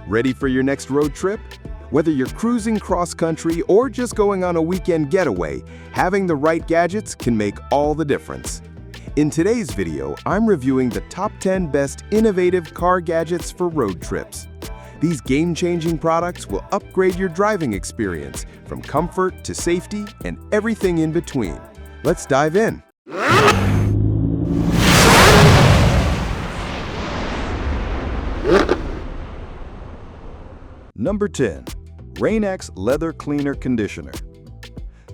Ready for your next road trip? Whether you're cruising cross-country or just going on a weekend getaway, having the right gadgets can make all the difference. In today's video, I'm reviewing the top 10 best innovative car gadgets for road trips. These game-changing products will upgrade your driving experience, from comfort to safety and everything in between. Let's dive in. Number 10. Rain-X Leather Cleaner Conditioner.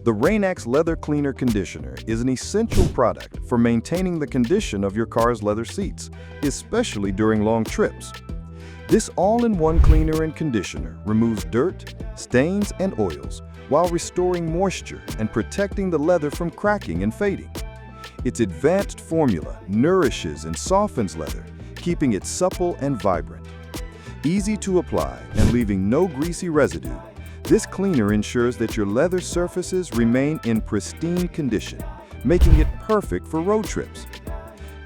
The Rain-X Leather Cleaner Conditioner is an essential product for maintaining the condition of your car's leather seats, especially during long trips. This all-in-one cleaner and conditioner removes dirt, stains, and oils while restoring moisture and protecting the leather from cracking and fading. Its advanced formula nourishes and softens leather, keeping it supple and vibrant. Easy to apply and leaving no greasy residue, this cleaner ensures that your leather surfaces remain in pristine condition, making it perfect for road trips.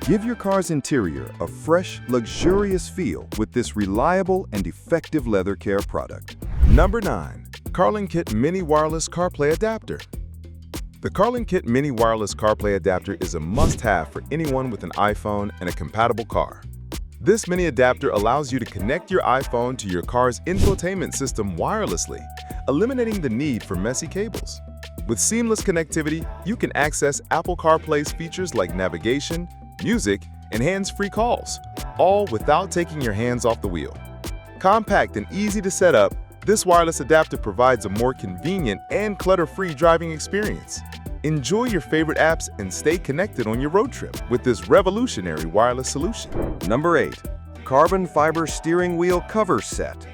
Give your car's interior a fresh, luxurious feel with this reliable and effective leather care product. Number 9. Carling Kit Mini Wireless CarPlay Adapter. The Carling Kit Mini Wireless CarPlay Adapter is a must-have for anyone with an iPhone and a compatible car. This mini adapter allows you to connect your iPhone to your car's infotainment system wirelessly, eliminating the need for messy cables. With seamless connectivity, you can access Apple CarPlay's features like navigation, music, and hands-free calls, all without taking your hands off the wheel. Compact and easy to set up, this wireless adapter provides a more convenient and clutter-free driving experience. Enjoy your favorite apps and stay connected on your road trip with this revolutionary wireless solution. Number 8. Carbon Fiber Steering Wheel Cover Set.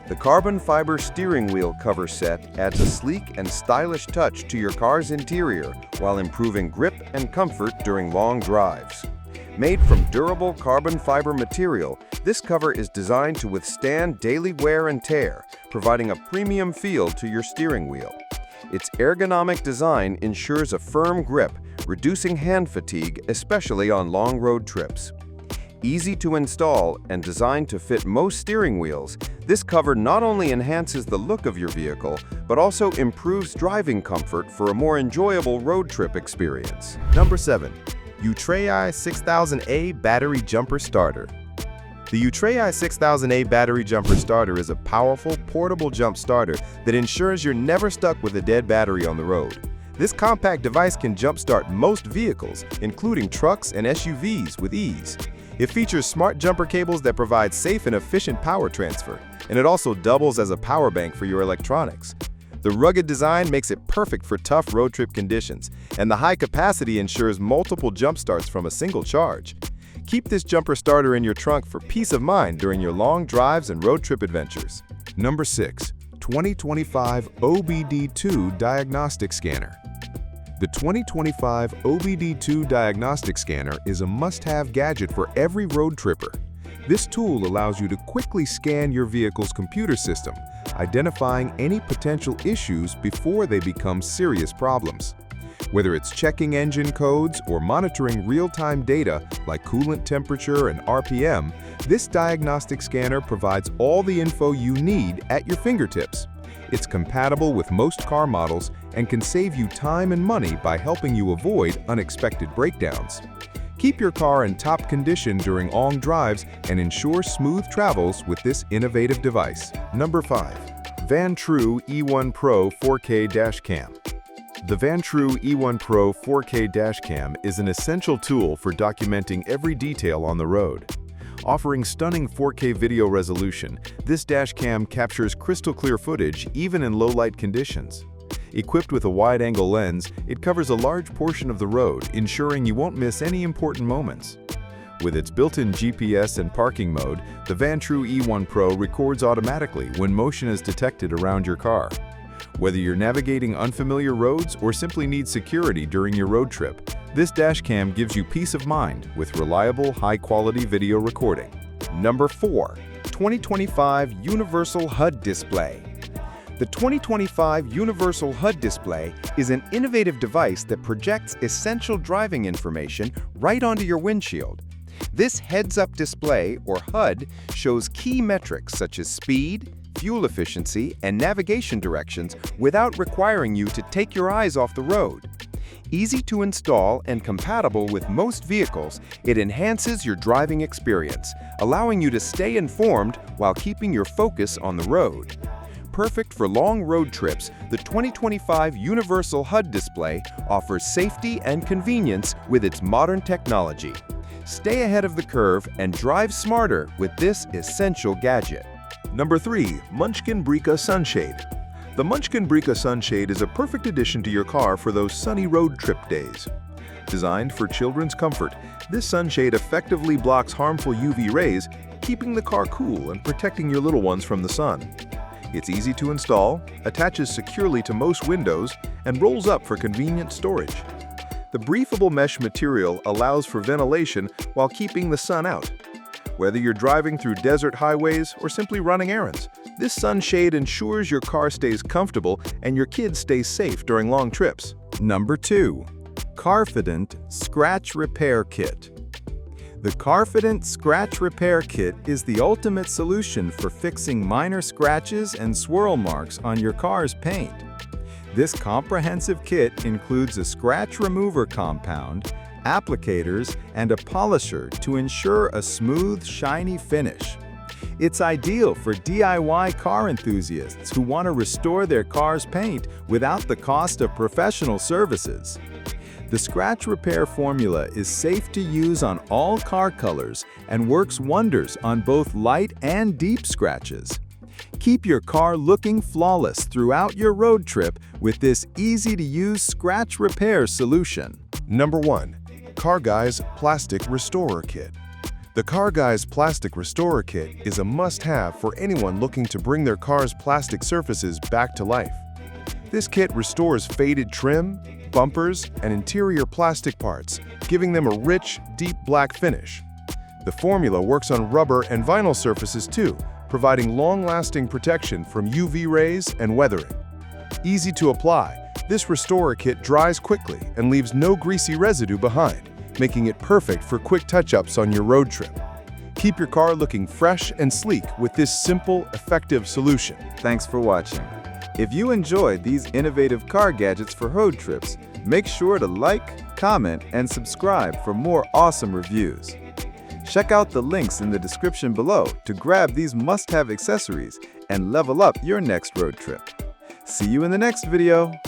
The Carbon Fiber Steering Wheel Cover Set adds a sleek and stylish touch to your car's interior while improving grip and comfort during long drives. Made from durable carbon fiber material, this cover is designed to withstand daily wear and tear, providing a premium feel to your steering wheel. Its ergonomic design ensures a firm grip, reducing hand fatigue, especially on long road trips. Easy to install and designed to fit most steering wheels, this cover not only enhances the look of your vehicle, but also improves driving comfort for a more enjoyable road trip experience. Number 7. Utreyi 6000A Battery Jumper Starter. The Utreyi 6000A Battery Jumper Starter is a powerful, portable jump starter that ensures you're never stuck with a dead battery on the road. This compact device can jumpstart most vehicles, including trucks and SUVs, with ease. It features smart jumper cables that provide safe and efficient power transfer, and it also doubles as a power bank for your electronics. The rugged design makes it perfect for tough road trip conditions, and the high capacity ensures multiple jump starts from a single charge. Keep this jumper starter in your trunk for peace of mind during your long drives and road trip adventures. Number 6. 2025 OBD2 Diagnostic Scanner. The 2025 OBD2 Diagnostic Scanner is a must-have gadget for every road tripper. This tool allows you to quickly scan your vehicle's computer system, identifying any potential issues before they become serious problems. Whether it's checking engine codes or monitoring real-time data like coolant temperature and RPM, this diagnostic scanner provides all the info you need at your fingertips. It's compatible with most car models and can save you time and money by helping you avoid unexpected breakdowns. Keep your car in top condition during long drives and ensure smooth travels with this innovative device. Number 5. Vantrue E1 Pro 4K Dashcam. The Vantrue E1 Pro 4K Dashcam is an essential tool for documenting every detail on the road. Offering stunning 4K video resolution, this dashcam captures crystal clear footage even in low-light conditions. Equipped with a wide-angle lens, it covers a large portion of the road, ensuring you won't miss any important moments. With its built-in GPS and parking mode, the Vantrue E1 Pro records automatically when motion is detected around your car. Whether you're navigating unfamiliar roads or simply need security during your road trip, this dashcam gives you peace of mind with reliable, high-quality video recording. Number 4. 2025 Universal HUD Display. The 2025 Universal HUD Display is an innovative device that projects essential driving information right onto your windshield. This heads-up display, or HUD, shows key metrics such as speed, fuel efficiency, and navigation directions without requiring you to take your eyes off the road. Easy to install and compatible with most vehicles, it enhances your driving experience, allowing you to stay informed while keeping your focus on the road. Perfect for long road trips, the 2025 Universal HUD display offers safety and convenience with its modern technology. Stay ahead of the curve and drive smarter with this essential gadget. Number 3. Munchkin Brica Sunshade. The Munchkin Brica Sunshade is a perfect addition to your car for those sunny road trip days. Designed for children's comfort, this sunshade effectively blocks harmful UV rays, keeping the car cool and protecting your little ones from the sun. It's easy to install, attaches securely to most windows, and rolls up for convenient storage. The breathable mesh material allows for ventilation while keeping the sun out. Whether you're driving through desert highways or simply running errands, this sunshade ensures your car stays comfortable and your kids stay safe during long trips. Number 2. Carfident Scratch Repair Kit. The Carfident Scratch Repair Kit is the ultimate solution for fixing minor scratches and swirl marks on your car's paint. This comprehensive kit includes a scratch remover compound, applicators, and a polisher to ensure a smooth, shiny finish. It's ideal for DIY car enthusiasts who want to restore their car's paint without the cost of professional services. The scratch repair formula is safe to use on all car colors and works wonders on both light and deep scratches. Keep your car looking flawless throughout your road trip with this easy-to-use scratch repair solution. Number 1. Car Guys Plastic Restorer Kit. The Car Guys Plastic Restorer Kit is a must-have for anyone looking to bring their car's plastic surfaces back to life. This kit restores faded trim, bumpers, and interior plastic parts, giving them a rich, deep black finish. The formula works on rubber and vinyl surfaces too, providing long-lasting protection from UV rays and weathering. Easy to apply, this Restorer Kit dries quickly and leaves no greasy residue behind, making it perfect for quick touch-ups on your road trip. Keep your car looking fresh and sleek with this simple, effective solution. Thanks for watching. If you enjoyed these innovative car gadgets for road trips, make sure to like, comment, and subscribe for more awesome reviews. Check out the links in the description below to grab these must-have accessories and level up your next road trip. See you in the next video.